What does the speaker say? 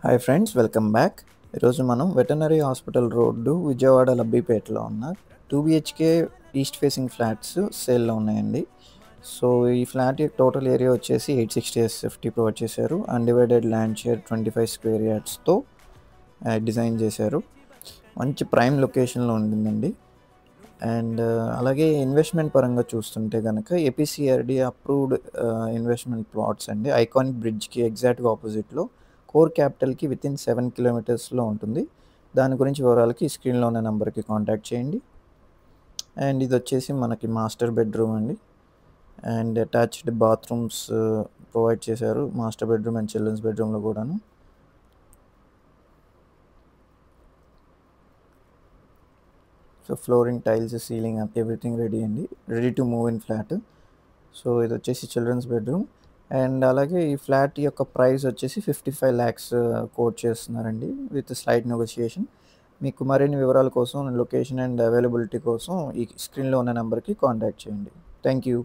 Hi friends, welcome back. ఈరోజు మనం veterinary hospital road Vijayawada లబ్బిపేటలో ఉన్న 2 BHK ఈస్ట్ ఫేసింగ్ ఫ్లాట్స్ సేల్లో ఉన్నాయండి. సో ఈ ఫ్లాట్ యొక్క టోటల్ ఏరియా వచ్చేసి 860 ప్రొవైడ్ చేశారు. అన్డివైడెడ్ ల్యాండ్ షేర్ 25 స్క్వేర్ యార్డ్స్తో డిజైన్ చేశారు. మంచి ప్రైమ్ లొకేషన్లో ఉంటుందండి. అండ్ అలాగే ఇన్వెస్ట్మెంట్ పరంగా చూస్తుంటే కనుక ఏపీసీఆర్డీ అప్రూవ్డ్ ఇన్వెస్ట్మెంట్ ప్లాట్స్ అండి. ఐకానిక్ బ్రిడ్జ్కి ఎగ్జాక్ట్గా ఆపోజిట్లో కోర్ క్యాపిటల్కి వితిన్ 7 కిలోమీటర్స్లో ఉంటుంది. దాని గురించి వివరాలకి స్క్రీన్లో ఉన్న నెంబర్కి కాంటాక్ట్ చేయండి. అండ్ ఇది వచ్చేసి మనకి మాస్టర్ బెడ్రూమ్ అండి. అండ్ అటాచ్డ్ బాత్రూమ్స్ ప్రొవైడ్ చేశారు మాస్టర్ బెడ్రూమ్ అండ్ చిల్డ్రన్స్ బెడ్రూమ్లో కూడాను. So flooring, tiles, ceiling everything ready అండి. Ready to move in flat. So ఇది వచ్చేసి చిల్డ్రన్స్ బెడ్రూమ్. అండ్ అలాగే ఈ ఫ్లాట్ యొక్క ప్రైస్ వచ్చేసి 55 lakhs కోట్ చేస్తున్నారండి విత్ స్లైట్ నెగోషియేషన్. మీకు మరిన్ని వివరాల కోసం, లొకేషన్ అండ్ అవైలబిలిటీ కోసం ఈ స్క్రీన్లో ఉన్న నెంబర్కి కాంటాక్ట్ చేయండి. Thank you.